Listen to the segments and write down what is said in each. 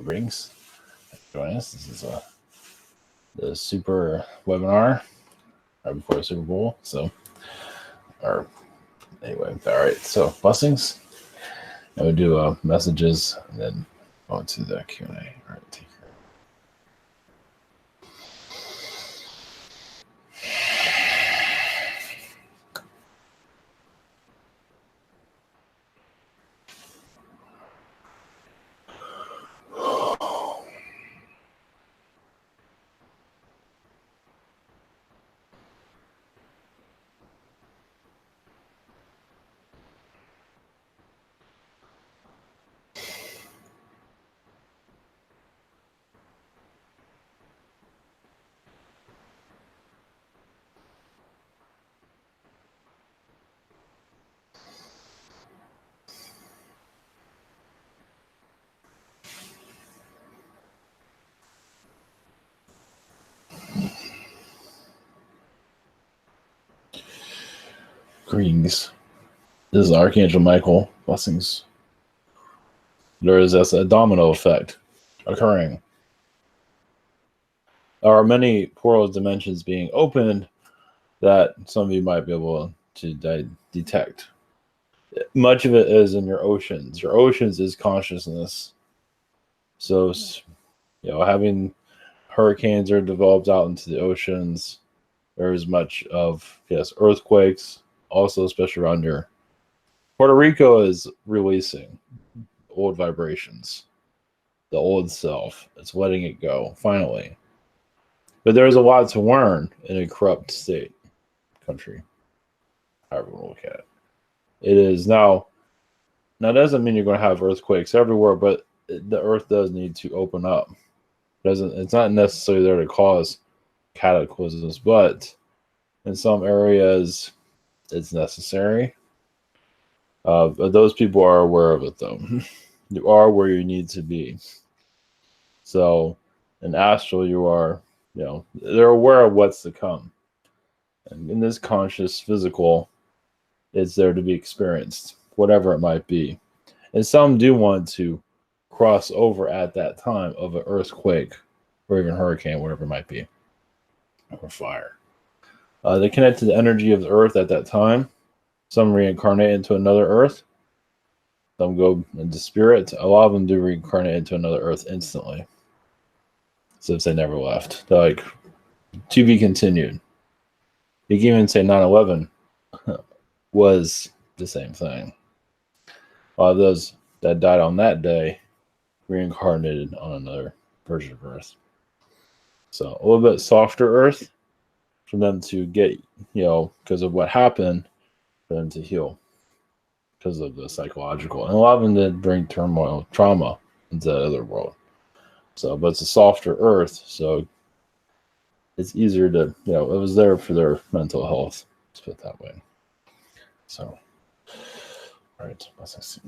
Greetings. Join us. This is the super webinar right before the Super Bowl. Anyway, all right. So blessings. And we do messages and then on to the Q&A. All right, take care. Greetings. This is Archangel Michael. Blessings. There is a domino effect occurring. There are many portal dimensions being opened that some of you might be able to detect. Much of it is in your oceans. Your oceans is consciousness. So, having hurricanes are developed out into the oceans. There is much of, earthquakes, also especially around your Puerto Rico is releasing old vibrations, the old self. It's letting it go, finally. But there's a lot to learn in a corrupt state, country, however you want to look at it. It is now doesn't mean you're going to have earthquakes everywhere, but the earth does need to open up. It's not necessarily there to cause cataclysms, but in some areas it's necessary. But those people are aware of it, though. You are where you need to be. So in astral, you are, they're aware of what's to come. And in this conscious physical, it's there to be experienced, whatever it might be. And some do want to cross over at that time of an earthquake or even hurricane, whatever it might be, or fire. They connect to the energy of the earth at that time. Some reincarnate into another earth. Some go into spirit. A lot of them do reincarnate into another earth instantly. Since they never left. They're like, to be continued. You can even say 9/11 was the same thing. A lot of those that died on that day reincarnated on another version of Earth. So a little bit softer Earth for them to get, because of what happened, for them to heal because of the psychological. And a lot of them did bring trauma into the other world. So, but it's a softer Earth, so it's easier to, it was there for their mental health. Let's put it that way. So, all right, let's see.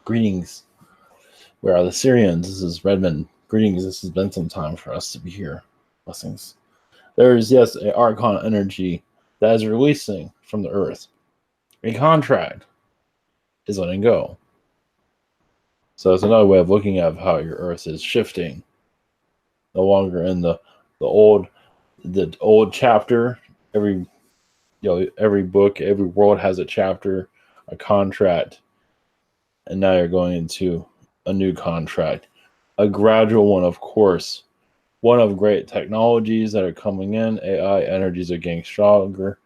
Greetings. Where are the Sirians? This is Redmond. Greetings. This has been some time for us to be here. Blessings. There is, an archon energy that is releasing from the earth. A contract is letting go. So it's another way of looking at how your earth is shifting. No longer in the old chapter. Every book, every world has a chapter, a contract. And now you're going into a new contract, a gradual one, of course. One of great technologies that are coming in. AI energies are getting stronger.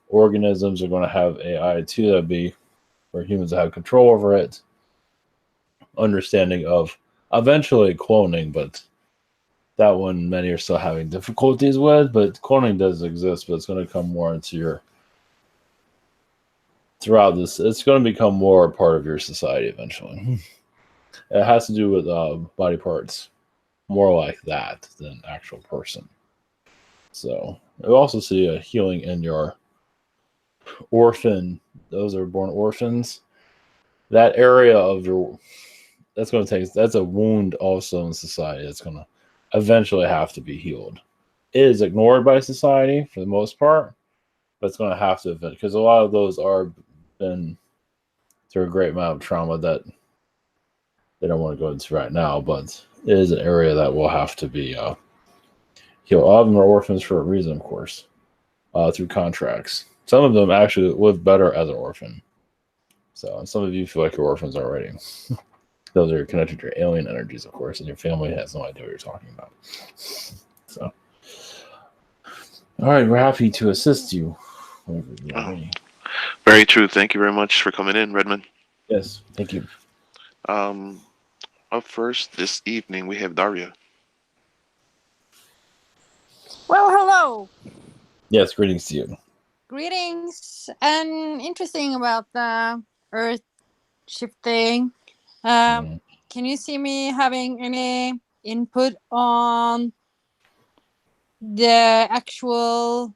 Organisms are going to have AI too. That'd be where humans have control over it. Understanding of eventually cloning, but that one many are still having difficulties with. But cloning does exist, but it's going to come more into your throughout this, it's going to become more a part of your society eventually. It has to do with body parts, more like that than actual person. So I also see a healing in your orphan. Those are born orphans. That area of your that's a wound also in society. That's going to eventually have to be healed. It is ignored by society for the most part, but it's going to have to, because a lot of those are been through a great amount of trauma that they don't want to go into right now, but it is an area that will have to be healed. All of them are orphans for a reason, of course, through contracts. Some of them actually live better as an orphan. So, and some of you feel like you're orphans already. Those are connected to your alien energies, of course, and your family has no idea what you're talking about. So, all right, we're happy to assist you. Very true. Thank you very much for coming in, Redmond. Yes, thank you. Um, Up first this evening, we have Daria. Well, hello. Yes, greetings to you. Greetings. And interesting about the Earth shifting. Can you see me having any input on the actual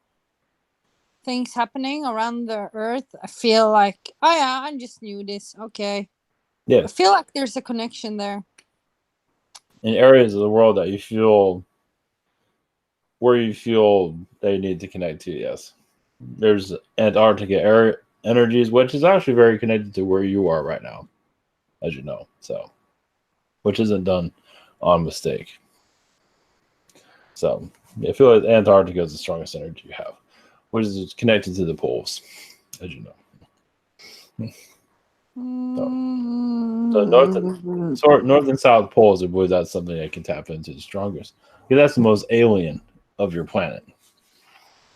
things happening around the Earth? I feel like, oh yeah, I just knew this. Okay. Yes. I feel like there's a connection there. In areas of the world that you feel where you feel they need to connect to, yes. There's Antarctica energies, which is actually very connected to where you are right now, as you know. So, which isn't done on mistake. So, I feel like Antarctica is the strongest energy you have, which is connected to the poles, as you know. So north and south poles, I believe that's something that can tap into the strongest. Because that's the most alien of your planet.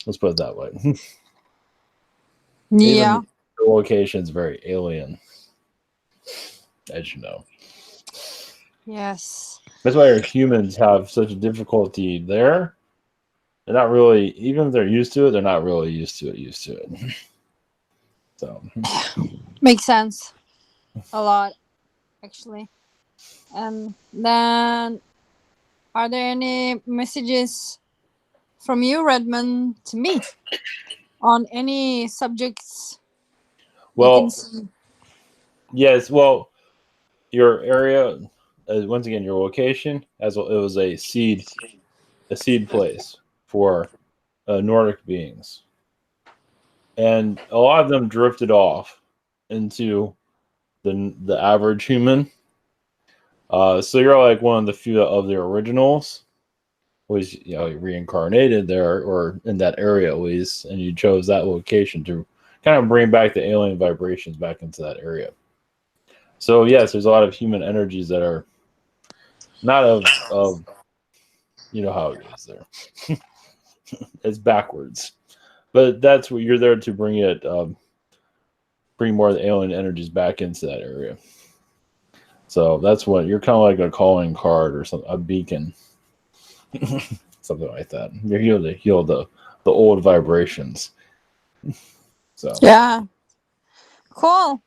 Let's put it that way. Yeah. Even the location is very alien, as you know. Yes. That's why humans have such a difficulty there. They're not really, even if they're used to it, they're not really used to it. So makes sense. A lot, actually. And then, are there any messages from you, Redmond, to me on any subjects? well, yes. Well, your area, once again, your location, as well, it was a seed place for Nordic beings, and a lot of them drifted off into the average human. So you're like one of the few of the originals, was reincarnated there or in that area at least, and you chose that location to kind of bring back the alien vibrations back into that area. So yes, there's a lot of human energies that are not of you know how it is there. It's backwards, but that's what you're there to bring it. Bring more of the alien energies back into that area. So that's what you're kind of like a calling card or something, a beacon, something like that. You're here to heal the old vibrations. So yeah, cool.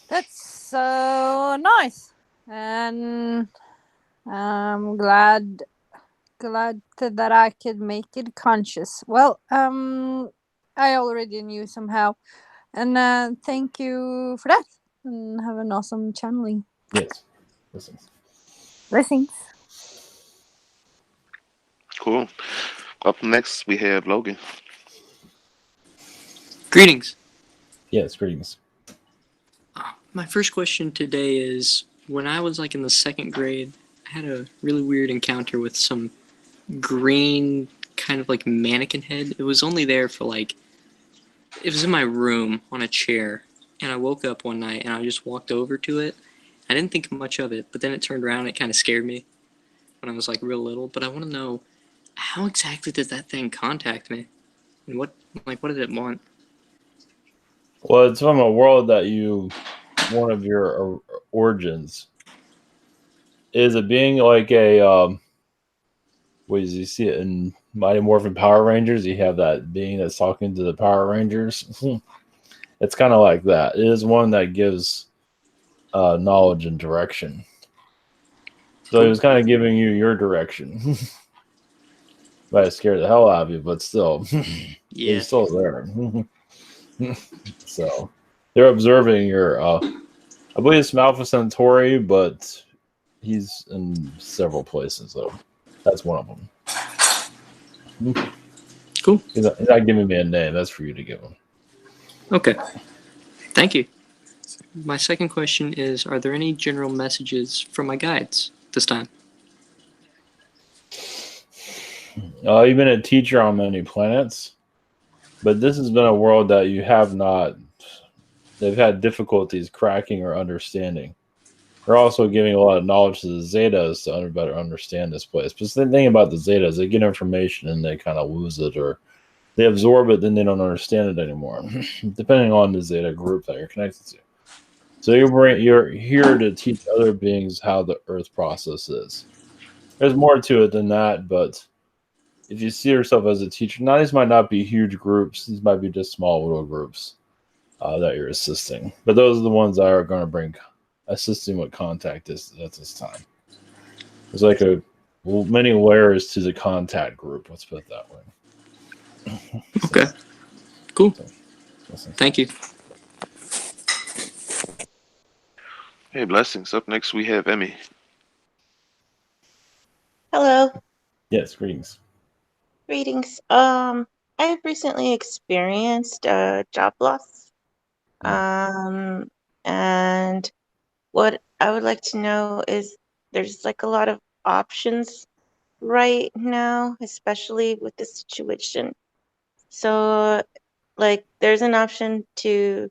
That's so nice, and I'm glad that I could make it conscious. Well, I already knew somehow, and thank you for that. And have an awesome channeling. yes, Blessings. Cool. Up next, we have Logan. Greetings. yes, greetings. My first question today is, when I was like in the second grade, I had a really weird encounter with some green kind of like mannequin head. It was only there for like, it was in my room on a chair, and I woke up one night and I just walked over to it. I didn't think much of it, but then it turned around and it kind of scared me when I was like real little. But I want to know, how exactly did that thing contact me? And what did it want? Well, it's from a world that one of your origins is a being like a what does you see it in Mighty Morphin Power Rangers? You have that being that's talking to the Power Rangers. It's kind of like that. It is one that gives knowledge and direction. So he was kind of giving you your direction. Might have scared the hell out of you, but still, Yeah. he's still there. So they're observing your. I believe it's Alpha Centauri, but he's in several places, though. That's one of them. Cool. He's not giving me a name. That's for you to give him. Okay. Thank you. My second question is, are there any general messages from my guides this time? You've been a teacher on many planets, but this has been a world that you have not. They've had difficulties cracking or understanding. They're also giving a lot of knowledge to the Zetas to better understand this place. But the thing about the Zetas, they get information and they kind of lose it, or they absorb it, then they don't understand it anymore, depending on the Zeta group that you're connected to. So you're here to teach other beings how the Earth process is. There's more to it than that, but if you see yourself as a teacher, now these might not be huge groups. These might be just small little groups that you're assisting. But those are the ones that are going to bring assisting with contact at this time. There's like many layers to the contact group. Let's put it that way. Okay. Cool. Listen. Thank you. Hey, blessings. Up next, we have Emmy. Hello, Yes, greetings. greetings. I have recently experienced job loss. And what I would like to know is there's like a lot of options right now, especially with the situation. So, like, there's an option to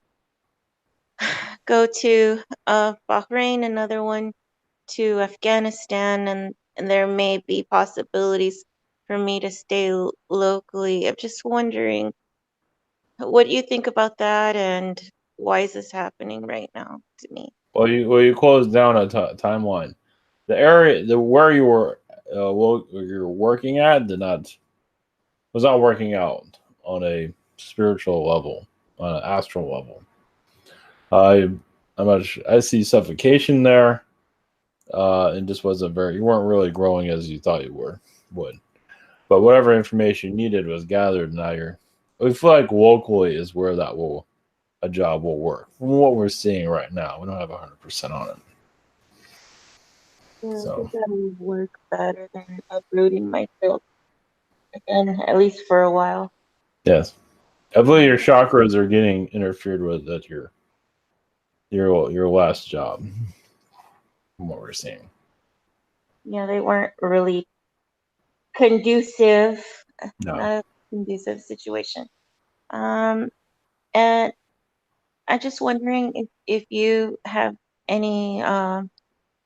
go to Bahrain, another one to Afghanistan, and there may be possibilities for me to stay locally. I'm just wondering what you think about that and why is this happening right now to me? Well, you closed down a timeline. The area, where you were, where you're working at, was not working out on a spiritual level, on an astral level. I see suffocation there. And just wasn't you weren't really growing as you thought you would. But whatever information you needed was gathered. We feel like locally is where a job will work. From what we're seeing right now, we don't have 100% on it. Yeah, So I think that would work better than uprooting myself again, at least for a while. yes, I believe your chakras are getting interfered with at your last job. From what we're seeing. Yeah, they weren't really conducive, No. not a conducive situation. And I'm just wondering if you have any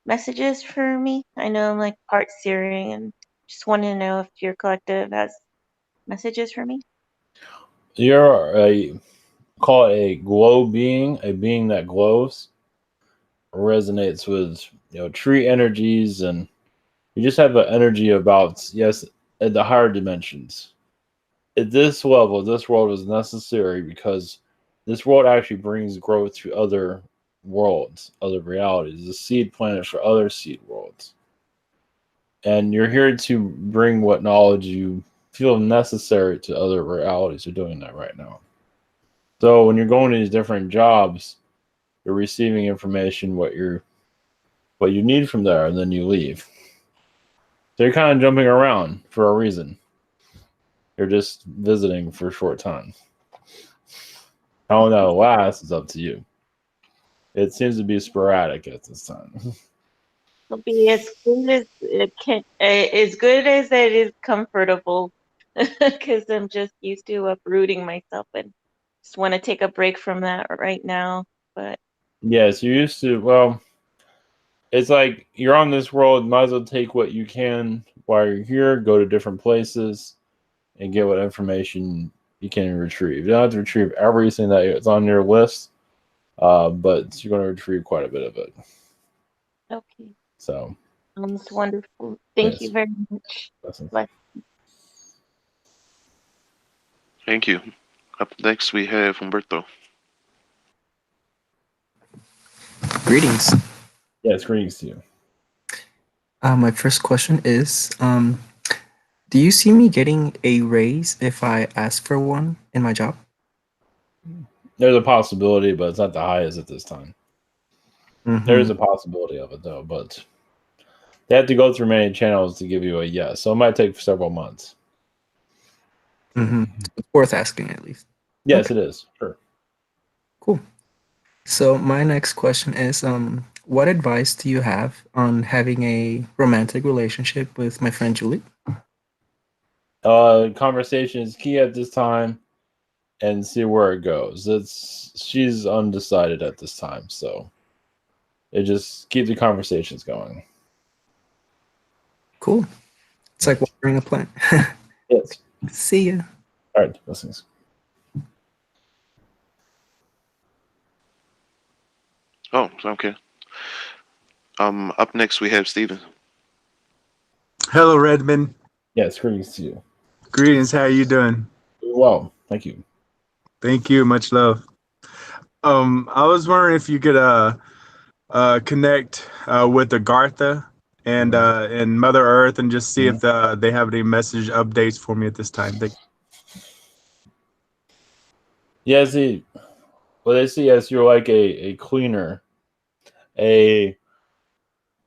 messages for me. I know I'm like part Sirian and just want to know if your collective has messages for me. You're call it a glow being, a being that glows, resonates with tree energies, and you just have an energy about at the higher dimensions. At this level, this world is necessary because this world actually brings growth to other worlds, other realities. It's a seed planet for other seed worlds. And you're here to bring what knowledge you feel necessary to other realities. You're doing that right now. So when you're going to these different jobs, you're receiving information what you need from there, and then you leave. So you're kind of jumping around for a reason. You're just visiting for a short time. How long that'll last is up to you. It seems to be sporadic at this time. It'll be as good as it can, as good as it is comfortable, because I'm just used to uprooting myself and just want to take a break from that right now. But Yes, you're used to. Well, it's like you're on this world. Might as well take what you can while you're here. Go to different places and get what information you can retrieve. You don't have to retrieve everything that's on your list, but you're going to retrieve quite a bit of it. okay, So, sounds wonderful. Thank you yes. very much. Listen. Thank you. Up next, we have Humberto. Greetings. Yes, greetings to you. My first question is, do you see me getting a raise if I ask for one in my job? There's a possibility, but it's not the highest at this time. Mhm. There is a possibility of it, though, but they have to go through many channels to give you a yes. So it might take several months. It's worth asking at least. Yes, it is. Sure. Cool. So my next question is, what advice do you have on having a romantic relationship with my friend Julie? Conversation is key at this time, and see where it goes. She's undecided at this time, so it just keep the conversations going. Cool. It's like watering a plant. Yes. See ya. All right. Blessings. Oh, okay. Up next we have Steven. Hello, Redmond. Yes. Greetings to you. Greetings. How are you doing? Well, thank you. Thank you. Much love. I was wondering if you could connect with Agartha and Mother Earth and just see if they have any message updates for me at this time. Yeah, see, well, they see as you're like a cleaner,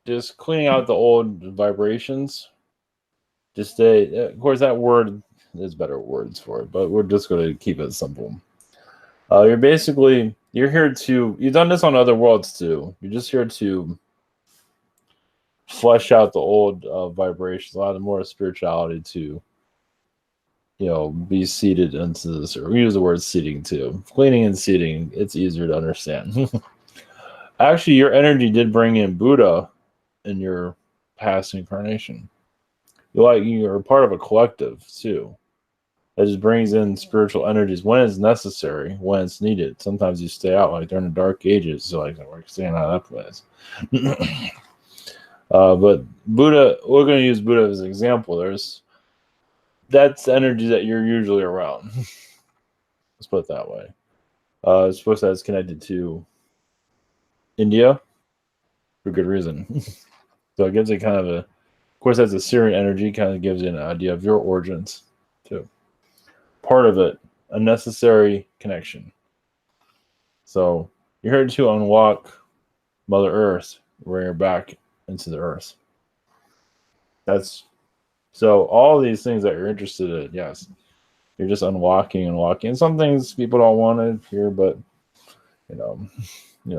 just cleaning out the old vibrations. Just of course, that word there's better words for it, but we're just going to keep it simple. You're here to. You've done this on other worlds too. You're just here to flesh out the old vibrations, a lot of more spirituality to, be seated into this. Or we use the word seating too. Cleaning and seating. It's easier to understand. Actually, your energy did bring in Buddha in your past incarnation. You're part of a collective too. That just brings in spiritual energies when it's necessary, when it's needed. Sometimes you stay out, like during the dark ages, so like we're staying out of that place. But Buddha, we're going to use Buddha as an example. That's energy that you're usually around. Let's put it that way. It's supposed to be connected to India for good reason. So it gives it kind of course, that's a Sirian energy, kind of gives you an idea of your origins too. Part of it, a necessary connection. So you're here to unlock Mother Earth, bring her back into the earth. So all these things that you're interested in, yes, you're just unlocking. And some things people don't want to hear, but you know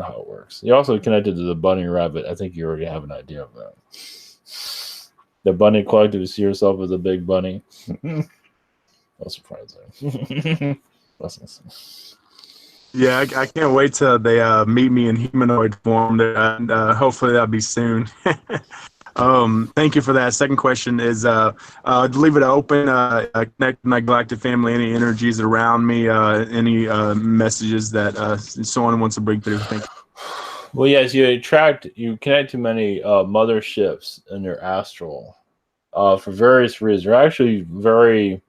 how it works. You're also connected to the bunny rabbit. I think you already have an idea of that. The bunny collective, you see yourself as a big bunny. No surprise there. Blessings. Yeah, I can't wait till they meet me in humanoid form. And hopefully that'll be soon. Thank you for that. Second question is leave it open. Connect my galactic family. Any energies around me? Any messages that someone wants to bring through? Thank you. Well, yes, you connect to many motherships in your astral for various reasons. You're actually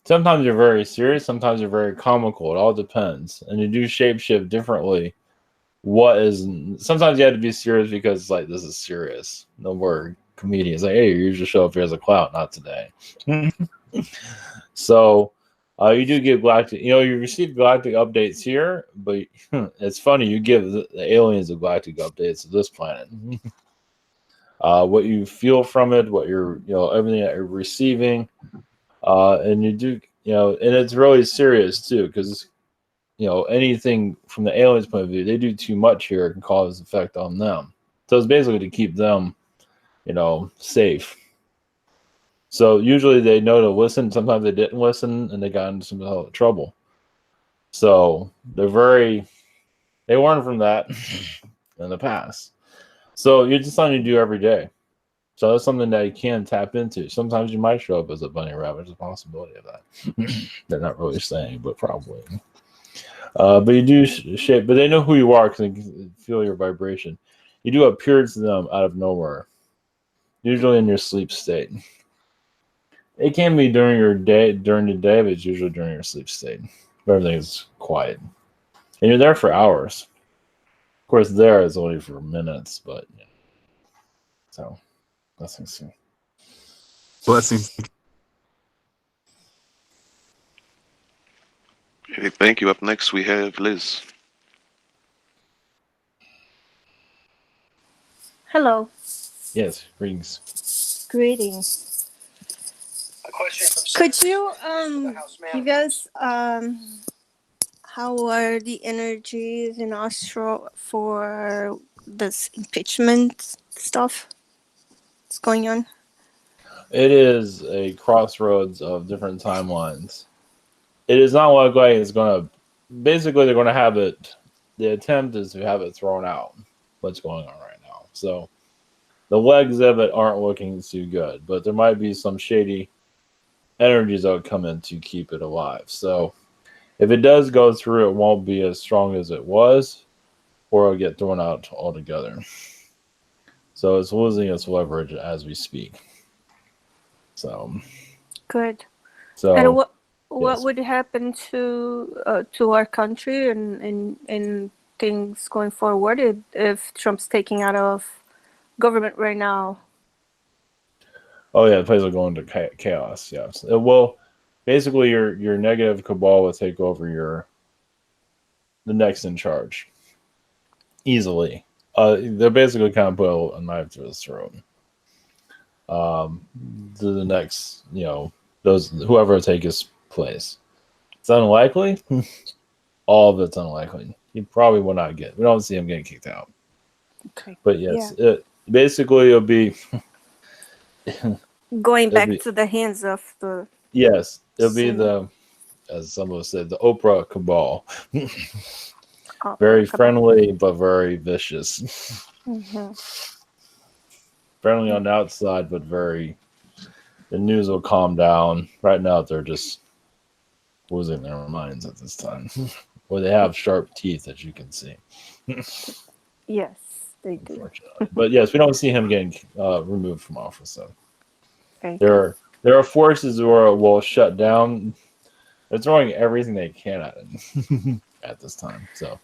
sometimes you're very serious, sometimes you're very comical. It all depends. And you do shapeshift differently. Sometimes you have to be serious because like this is serious. No more comedians. Like, hey, you usually show up here as a clown, not today. So you do give galactic, you receive galactic updates here, but it's funny, you give the aliens the galactic updates of this planet. What you feel from it, what you're, everything that you're receiving, and you do, and it's really serious too, because anything from the aliens' point of view, they do too much here, it can cause effect on them. So it's basically to keep them, safe. So usually they know to listen. Sometimes they didn't listen, and they got into some trouble. So they learn from that in the past. So you're just something you do every day. So that's something that you can tap into. Sometimes you might show up as a bunny rabbit. There's a possibility of that. They're not really saying, but probably. But you do shape. But they know who you are because they can feel your vibration. You do appear to them out of nowhere, usually in your sleep state. It can be during the day, but it's usually during your sleep state. Everything is quiet. And you're there for hours. Of course, there it's only for minutes, but yeah. So let's see. Blessings. Hey, thank you. Up next, we have Liz. Hello. Yes, greetings. Greetings. Could you give us how are the energies in Austria for this impeachment stuff that's going on? It is a crossroads of different timelines. It is not like it's going to. Basically, they're going to have it. The attempt is to have it thrown out. What's going on right now? So the legs of it aren't looking too good, but there might be some shady energies that would come in to keep it alive. So if it does go through, it won't be as strong as it was, or it'll get thrown out altogether. So it's losing its leverage as we speak. So Good. So And what yes. would happen to our country and things going forward if Trump's taking out of government right now? Oh yeah, the place will go into chaos. Yes, it will. Basically, your negative cabal will take over the next in charge easily. They're basically kind of put a knife to his throat. To the next, those whoever will take his place. It's unlikely. All of it's unlikely. He probably will not get. We don't see him getting kicked out. Okay. But yes, it basically it'll be Going back to the hands of the yes, it'll be Senate. as someone said, the Oprah cabal. Oh, Very cabal. friendly but very vicious. Mm-hmm. Friendly on the outside, but very. The news will calm down. Right now, they're just losing their minds at this time. Well, they have sharp teeth, as you can see. Yes, they do. Unfortunately, but yes, we don't see him getting removed from office. So Very there are forces where will shut down. They're throwing everything they can at him at this time. So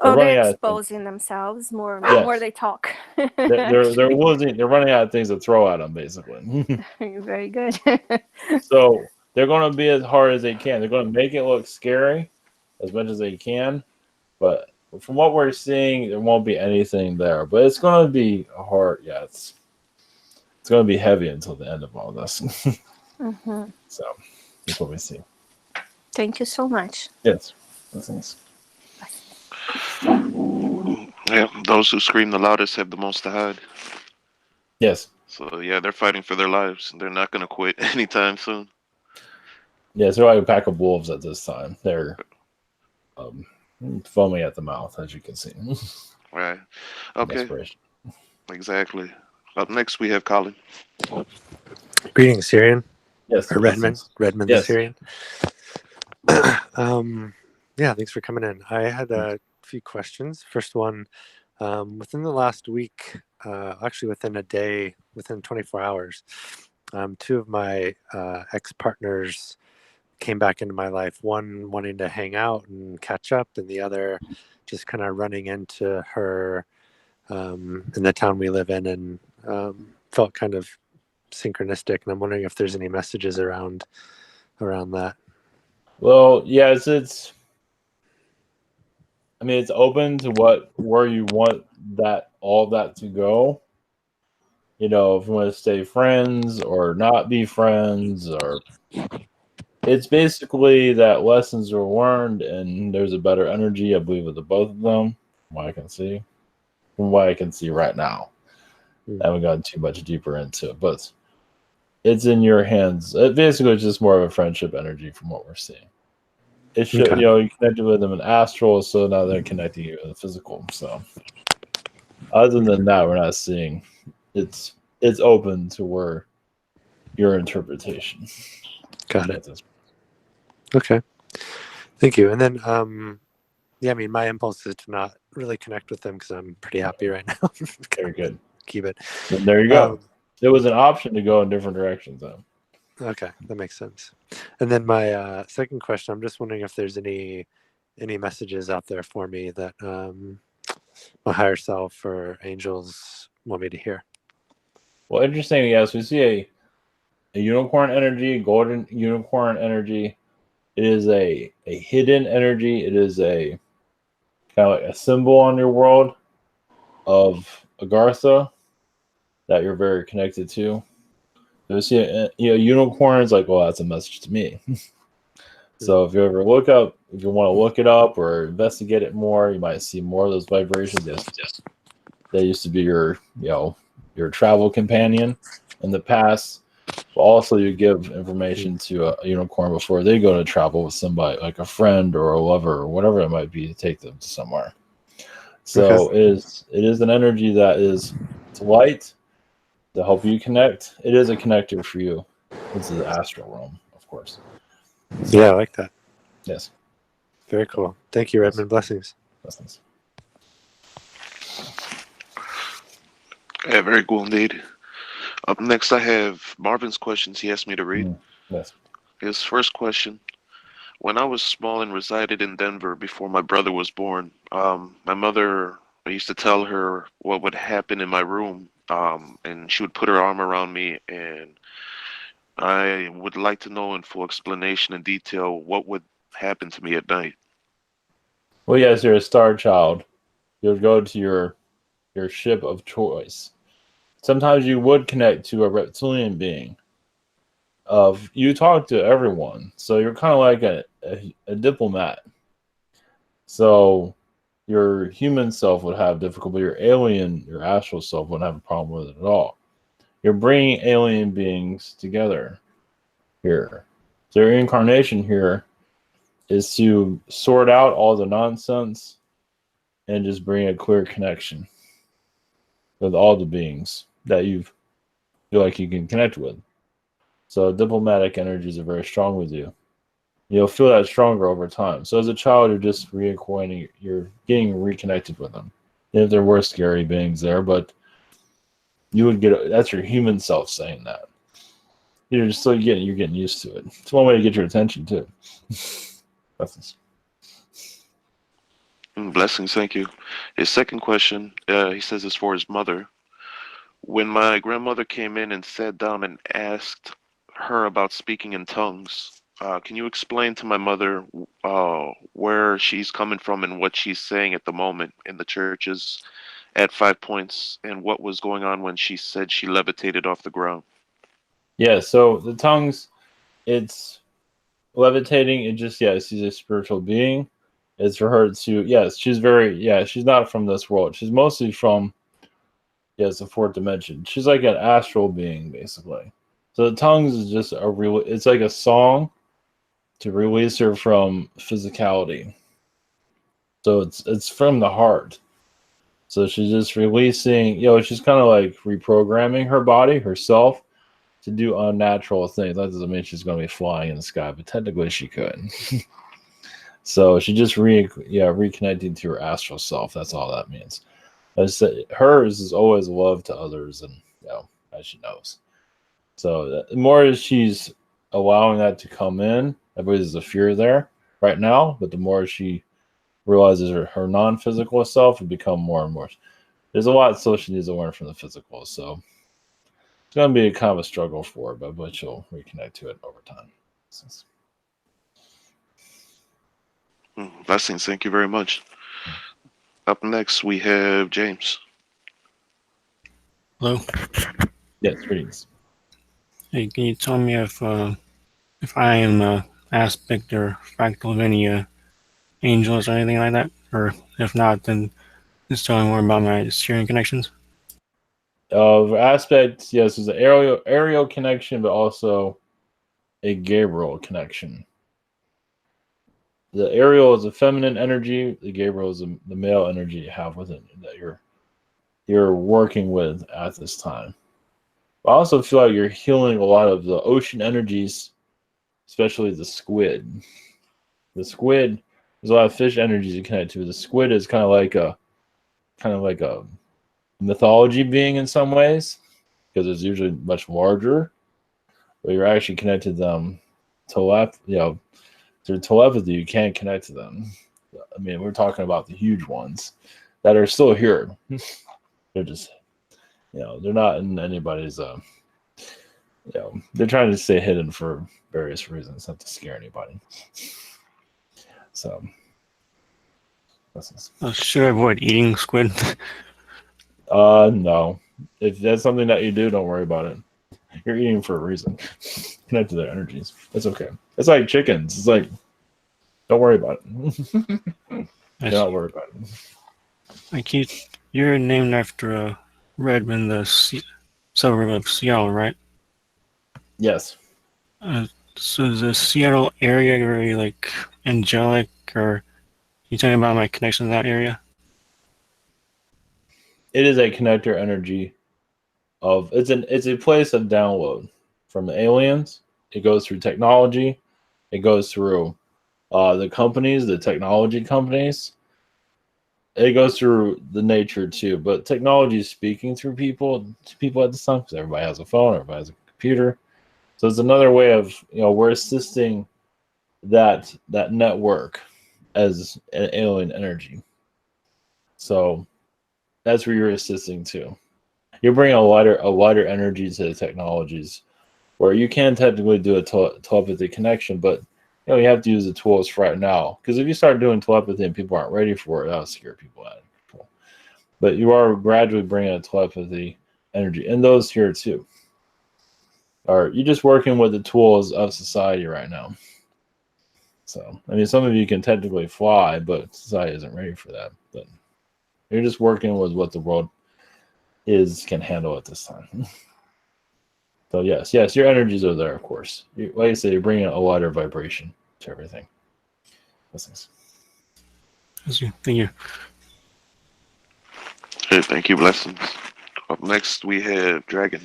they're exposing themselves more. Yes. More they talk. they're losing. They're running out of things to throw at them, basically. Very good. So they're going to be as hard as they can. They're going to make it look scary as much as they can, but from what we're seeing, there won't be anything there. But it's going to be hard. Yeah, it's going to be heavy until the end of all this. Mm-hmm. So that's what we see. Thank you so much. Yes. Thanks. Yeah, those who scream the loudest have the most to hide. Yes. So yeah, they're fighting for their lives. They're not going to quit anytime soon. Yes, they're like a pack of wolves at this time. They're foaming at the mouth, as you can see. Right. Okay. Desperation. Exactly. Up next, we have Colin. Greetings, Sirian. Yes. Or Redmond. Redmond Yes. the Sirian. Yeah, thanks for coming in. I had a few questions. First one, within the last week, actually within a day, within 24 hours, two of my ex-partners came back into my life, one wanting to hang out and catch up, and the other just kind of running into her in the town we live in, and felt kind of synchronistic. And I'm wondering if there's any messages around that. Well, yes, it's open to where you want all that to go. If you want to stay friends or not be friends, or it's basically that lessons were learned and there's a better energy, I believe, with the both of them, from what I can see right now. I haven't gotten too much deeper into it, but it's in your hands. It basically it's just more of a friendship energy from what we're seeing. It should, Okay. you connected with them in astral, so now they're connecting you in the physical. So other than that, we're not seeing. It's open to where your interpretation. Got it. Okay. Thank you. And then, my impulse is to not really connect with them because I'm pretty happy right now. Very good. Keep it. And there you go. There was an option to go in different directions, though. Okay, that makes sense. And then my second question, I'm just wondering if there's any messages out there for me that my higher self or angels want me to hear? Well, interesting. Yes, we see a unicorn energy, golden unicorn energy. It is a hidden energy. It is a kind of like a symbol on your world of Agartha that you're very connected to. So you see, unicorns like, well, that's a message to me. So if you ever if you want to look it up or investigate it more, you might see more of those vibrations. Yes. They used to be your travel companion in the past. But also, you give information to a unicorn before they go to travel with somebody, like a friend or a lover or whatever it might be, to take them to somewhere. So it is an energy that it's light to help you connect. It is a connector for you. This is the astral realm, of course. So, Yeah, I like that. yes. Very cool. Thank you, Redmond. Blessings. Blessings. Yeah, very cool indeed. Up next, I have Marvin's questions he asked me to read. Yes. His first question: when I was small and resided in Denver before my brother was born, my mother, I used to tell her what would happen in my room, and she would put her arm around me, and I would like to know in full explanation and detail what would happen to me at night. Well, yes, you're a star child. You'll go to your ship of choice. Sometimes you would connect to a reptilian being. You talk to everyone, so you're kind of like a diplomat. So your human self would have difficulty. Your astral self wouldn't have a problem with it at all. You're bringing alien beings together here. So your incarnation here is to sort out all the nonsense and just bring a clear connection with all the beings that you feel like you can connect with. So diplomatic energies are very strong with you. You'll feel that stronger over time. So as a child, you're just reacquainting, you're getting reconnected with them. And if there were scary beings there, but you would that's your human self saying that. You're getting used to it. It's one way to get your attention too. Blessings. Blessings, thank you. His second question, he says, is for his mother. When my grandmother came in and sat down and asked her about speaking in tongues, can you explain to my mother where she's coming from and what she's saying at the moment in the churches at 5 Points, and what was going on when she said she levitated off the ground? Yeah, so the tongues, it's levitating. It just, she's a spiritual being. It's for her to, she's not from this world. She's mostly from, it's the fourth dimension. She's like an astral being, basically. So the tongues is just it's like a song to release her from physicality. So it's from the heart. So she's just releasing, she's kind of like reprogramming her body, herself, to do unnatural things. That doesn't mean she's going to be flying in the sky, but technically she could. So she just reconnecting to her astral self. That's all that means. I said hers is always love to others, and as she knows. So the more as she's allowing that to come in, I believe there's a fear there right now, but the more she realizes her non-physical self will become more and more. There's a lot still she needs to learn from the physical, so it's going to be a kind of a struggle for her, but she'll reconnect to it over time. Blessings, thank you very much. Up next, we have James. Hello. Yes, greetings. Hey, can you tell me if I am an aspect or fractal of any angels or anything like that? Or if not, then just tell me more about my Sirian connections. Aspect, yes, there's an aerial connection, but also a Gabriel connection. The aerial is a feminine energy. The Gabriel is the male energy you have within that you're working with at this time. I also feel like you're healing a lot of the ocean energies, especially the squid. The squid, there's a lot of fish energies you connect to. The squid is kind of like a mythology being in some ways, because it's usually much larger, but you're actually connected to them through telepathy. You can't connect to them. I mean, we're talking about the huge ones, that are still here. They're just, they're not in anybody's. They're trying to stay hidden for various reasons, not to scare anybody. So, should I avoid eating squid? no. If that's something that you do, don't worry about it. You're eating for a reason. Connect to their energies. It's okay. It's like chickens. It's like, don't worry about it. Don't worry about it. You're named after Redmond, the suburb of Seattle, right? Yes. So is the Seattle area very like angelic, or you talking about my connection to that area? It is a connector energy of it's a place of download from the aliens. It goes through technology. It goes through the companies, the technology companies. It goes through the nature too, but technology is speaking through people to people at this time because everybody has a phone, everybody has a computer. So it's another way of we're assisting that network as an alien energy. So that's where you're assisting too. You're bringing a wider energy to the technologies, where you can technically do a telepathy connection, but you have to use the tools right now. Because if you start doing telepathy and people aren't ready for it, that'll scare people out of control. But you are gradually bringing a telepathy energy, and those here too. Or you're just working with the tools of society right now. So, I mean, some of you can technically fly, but society isn't ready for that. But you're just working with what the world can handle at this time. So yes, your energies are there, of course. Like I say, you're bringing a wider vibration to everything. Blessings. Thank you. Hey, thank you, blessings. Up next, we have Dragon.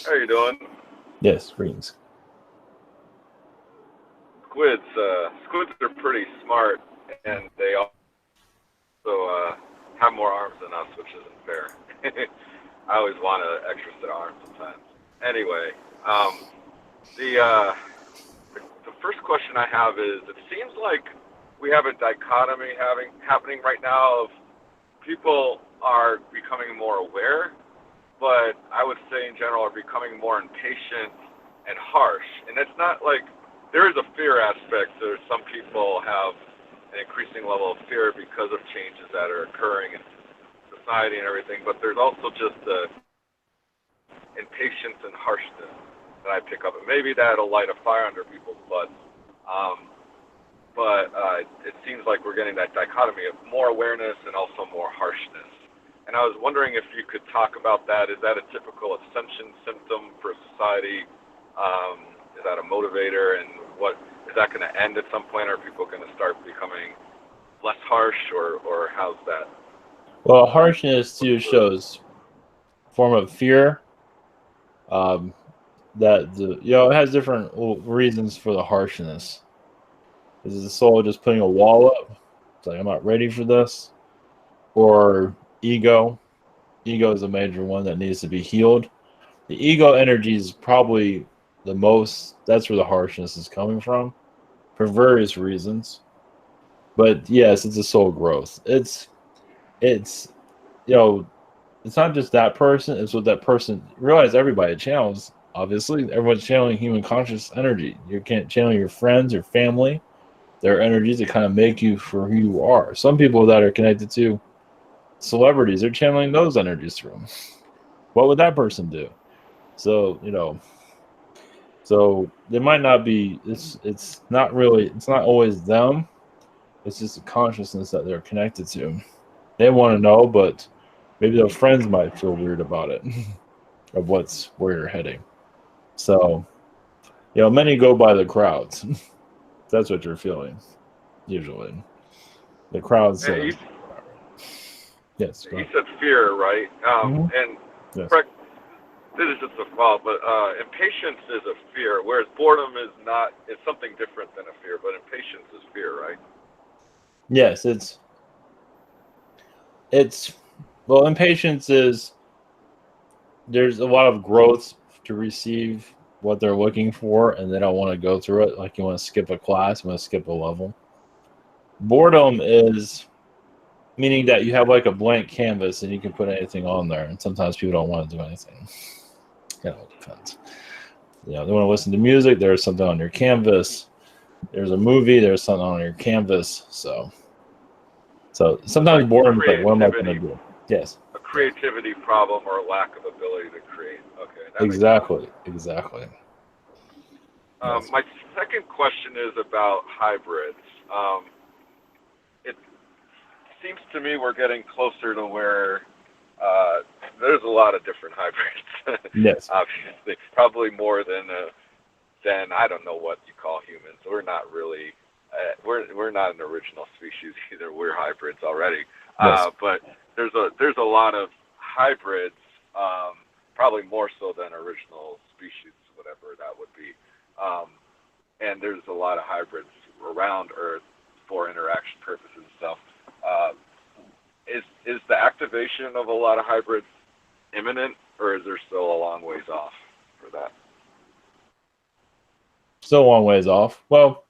How you doing? Yes, greetings. Squids are pretty smart, and they also have more arms than us, which isn't fair. I always want an extra set of arms sometimes. Anyway, the first question I have is: it seems like we have a dichotomy happening right now of people are becoming more aware, but I would say in general are becoming more impatient and harsh. And it's not like there is a fear aspect. There's some people have an increasing level of fear because of changes that are occurring in society and everything, but there's also just the impatience and harshness that I pick up. And maybe that'll light a fire under people's butts. But it seems like we're getting that dichotomy of more awareness and also more harshness. And I was wondering if you could talk about that. Is that a typical ascension symptom for society? Is that a motivator? And what is that going to end at some point? Are people going to start becoming less harsh, or how's that? Well, harshness too shows form of fear. That it has different reasons for the harshness. Is the soul just putting a wall up? It's like, I'm not ready for this. Or ego. Ego is a major one that needs to be healed. The ego energy is probably the most, that's where the harshness is coming from, for various reasons. But yes, it's a soul growth. It's not just that person, it's what that person, realize everybody channels, obviously. Everyone's channeling human conscious energy. You can't channel your friends, your family, their energies that kind of make you for who you are. Some people that are connected to celebrities are channeling those energies through them. What would that person do? So, so they might not be, it's not always them. It's just a consciousness that they're connected to. They want to know, but maybe their friends might feel weird about it, of where you're heading. So, many go by the crowds. That's what you're feeling, usually. The crowds. Yes. You said fear, right? And yes. Correct. This is just a fault, but impatience is a fear, whereas boredom is not. It's something different than a fear, but impatience is fear, right? Yes, well, impatience is, there's a lot of growth to receive what they're looking for, and they don't want to go through it. Like, you want to skip a class, you want to skip a level. Boredom is Meaning that you have like a blank canvas and you can put anything on there. And sometimes people don't want to do anything. It depends. They want to listen to music. There's something on your canvas. There's a movie. There's something on your canvas. So sometimes like boredom is like, what am I going to do? Yes. A creativity problem or a lack of ability to create. Okay. That Exactly. Yes. My second question is about hybrids. It seems to me we're getting closer to where there's a lot of different hybrids. Yes. Obviously, probably more than I don't know what you call humans. We're not really we're not an original species either. We're hybrids already. Yes. But there's a lot of hybrids, probably more so than original species, whatever that would be. And there's a lot of hybrids around Earth for interaction purposes and stuff. Is the activation of a lot of hybrids imminent, or is there still a long ways off for that? Still a long ways off. Well,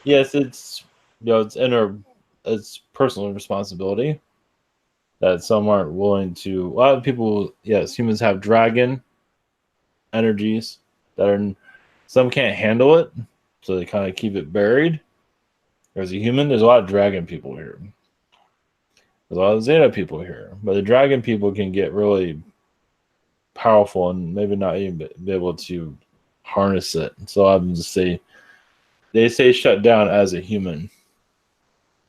yes, it's it's personal responsibility that some aren't willing to. A lot of people, yes, humans have dragon energies that are some can't handle it, so they kind of keep it buried. There's a human. There's a lot of dragon people here. There's a lot of Zeta people here, but the dragon people can get really powerful and maybe not even be able to harness it. So I would just say they say shut down as a human.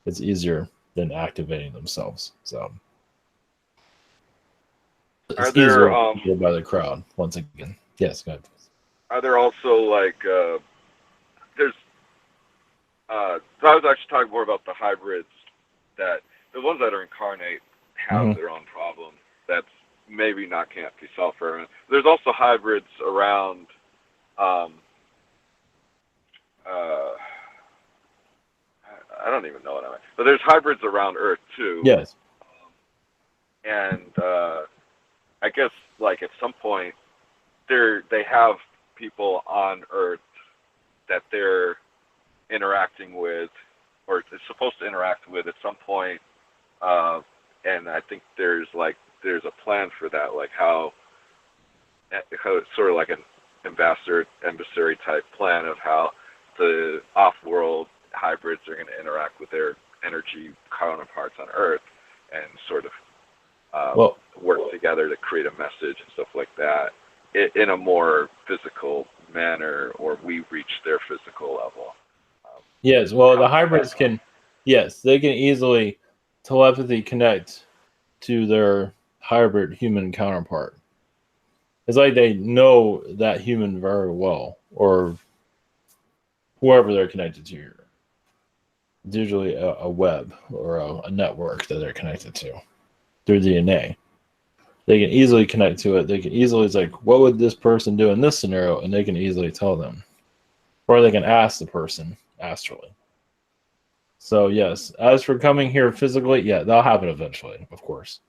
It's easier than activating themselves. So it's easier by the crowd. Once again, yes, go ahead. Are there also like there's so I was actually talking more about the hybrids, that the ones that are incarnate have their own problem. That's maybe can't be solved for everyone. There's also hybrids around I don't even know what I mean. But there's hybrids around Earth too. Yes. And I guess like at some point they have people on Earth that they're interacting with, or is supposed to interact with at some point. And I think there's a plan for that, like how it's sort of like an emissary type plan of how the off-world hybrids are going to interact with their energy counterparts on Earth and sort of work together to create a message and stuff like that in a more physical manner, or we reach their physical level. Yes, well, the hybrids they can easily telepathy connect to their hybrid human counterpart. It's like they know that human very well, or whoever they're connected to here. It's usually a web or a network that they're connected to through DNA. They can easily connect to it. They can easily, it's like, what would this person do in this scenario? And they can easily tell them. Or they can ask the person astrally. So, yes, as for coming here physically, yeah, that'll happen eventually, of course.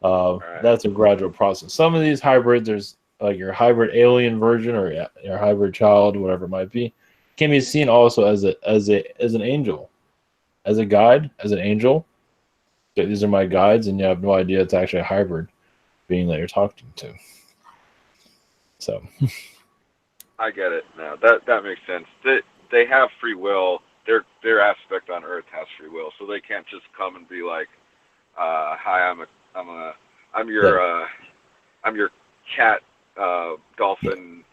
That's a gradual process. Some of these hybrids, there's like your hybrid alien version or your hybrid child, whatever it might be, can be seen also as an angel, as a guide, as an angel. These are my guides, and you have no idea it's actually a hybrid being that you're talking to. So I get it now. That makes sense. They have free will. Their aspect on Earth has free will, so they can't just come and be like, "Hi, I'm your cat dolphin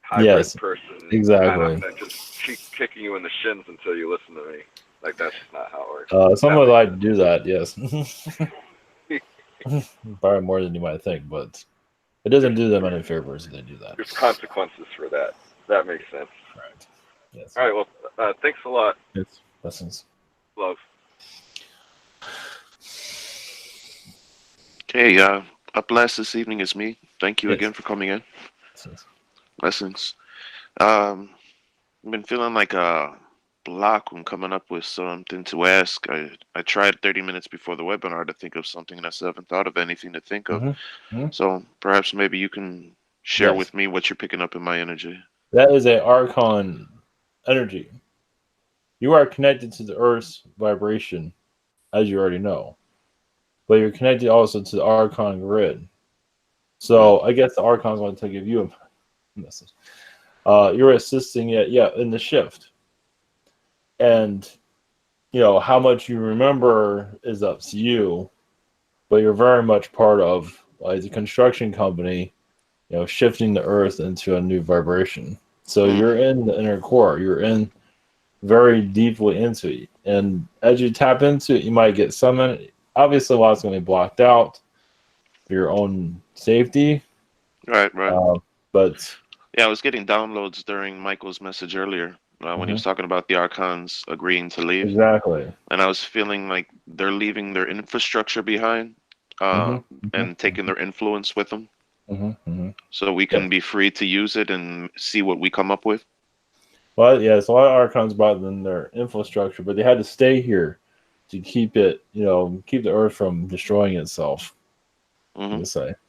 hybrid person." Exactly. And I'm just keep kicking you in the shins until you listen to me. Like, that's just not how it works. Some would like to do that, yes. Probably more than you might think, but it doesn't do them any favors if they do that. There's consequences for that. That makes sense. Right. Yes. All right. Well, thanks a lot. Yes. Blessings. Love. Okay. Up last this evening is me. Thank you again for coming in. Blessings. I've been feeling like a block when coming up with something to ask. I tried 30 minutes before the webinar to think of something, and I still haven't thought of anything to think of. So perhaps maybe you can share with me what you're picking up in my energy. That is an Archon energy. you are connected to the Earth's vibration, as you already know, but you're connected also to the Archon grid. So I guess the Archons want to give you a message. You're assisting it, in the shift, and how much you remember is up to you, but you're very much part of the construction company, shifting the Earth into a new vibration. So you're in the inner core. You're in very deeply into it, and as you tap into it, you might get some. Obviously, a lot's going to be blocked out for your own safety. Right. But I was getting downloads during Michael's message earlier when he was talking about the Archons agreeing to leave. Exactly. And I was feeling like they're leaving their infrastructure behind and taking their influence with them. So we can be free to use it and see what we come up with. Well, yes, a lot of Archons brought in their infrastructure, but they had to stay here to keep it, keep the Earth from destroying itself. I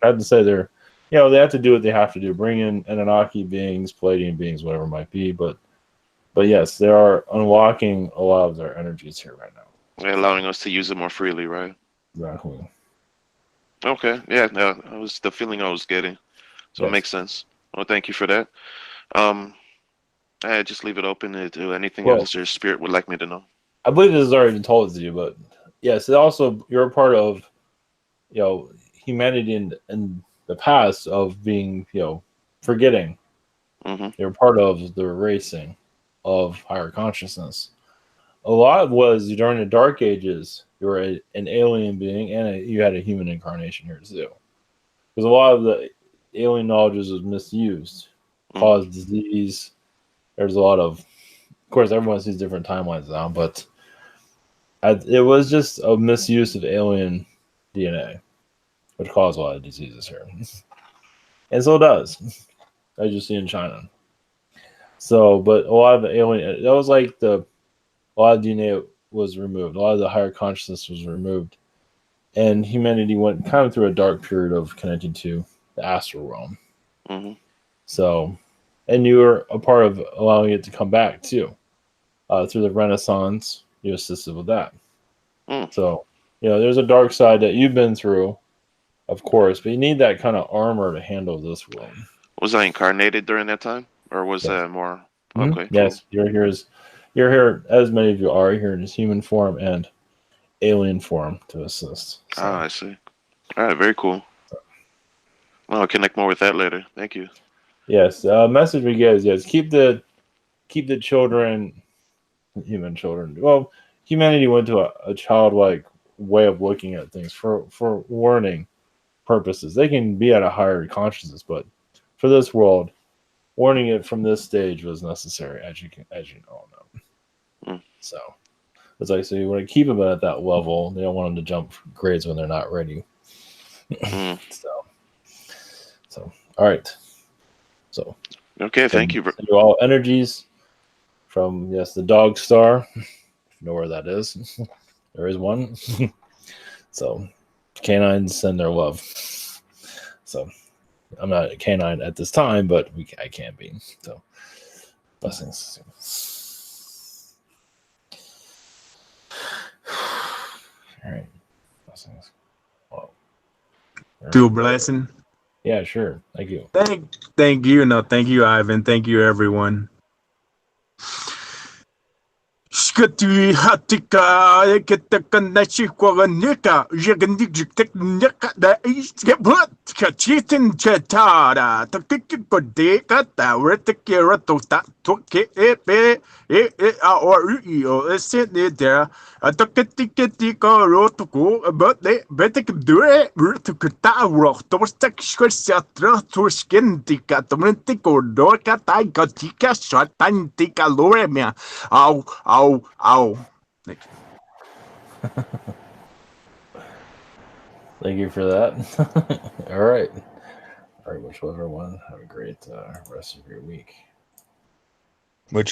had to say they're, they have to do what they have to do, bring in Anunnaki beings, Palladian beings, whatever it might be. But yes, they are unlocking a lot of their energies here right now. They're allowing us to use it more freely, right? Exactly. Okay. Yeah, that was the feeling I was getting. So it makes sense. Well, thank you for that. I just leave it open to anything else your spirit would like me to know. I believe this has already been told to you, but yes, also you're a part of, humanity in the past of being, forgetting. You're part of the erasing of higher consciousness. A lot was during the Dark Ages, you were an alien being, and you had a human incarnation here too. Because a lot of the alien knowledge was misused, caused disease. There's a lot of course, everyone sees different timelines now, but it was just a misuse of alien DNA, which caused a lot of diseases here, and still does, as you see in China. So, but a lot of the alien, that was like a lot of DNA was removed, a lot of the higher consciousness was removed, and humanity went kind of through a dark period of connecting to the astral realm. So, and you were a part of allowing it to come back too. Through the Renaissance, you assisted with that. So, there's a dark side that you've been through, of course, but you need that kind of armor to handle this world. Was I incarnated during that time, or was that more? Okay. Yes, you're here as many of you are here in human form and alien form to assist. So. I see. All right, very cool. Well, I'll connect more with that later. Thank you. Yes, message we get is yes, keep the children, human children. Well, humanity went to a childlike way of looking at things for warning purposes. They can be at a higher consciousness, but for this world, warning it from this stage was necessary, as you all know. So, it's like, so you want to keep them at that level. They don't want them to jump grades when they're not ready. So, all right. So, okay, thank you. All energies from the dog star. If you know where that is, there is one. So, canines send their love. So, I'm not a canine at this time, but I can be. So, blessings. All right, blessings. Wow. Do a blessing. Yeah, sure. Thank you. Thank you. No, thank you, Ivan. Thank you, everyone. Skati hatika eketaka nashikwa nika yagandik nika da iskebut kachitin chetara takikodeka tawetikira tota toke epe or there atakatika rotuku but they betek dure rutukata rock tostak squasatra to skin tika tomentiko dorka taikatika shatantika loremia. Ow. Thank you. Thank you for that. All right. All right, much love, everyone. Have a great rest of your week. Much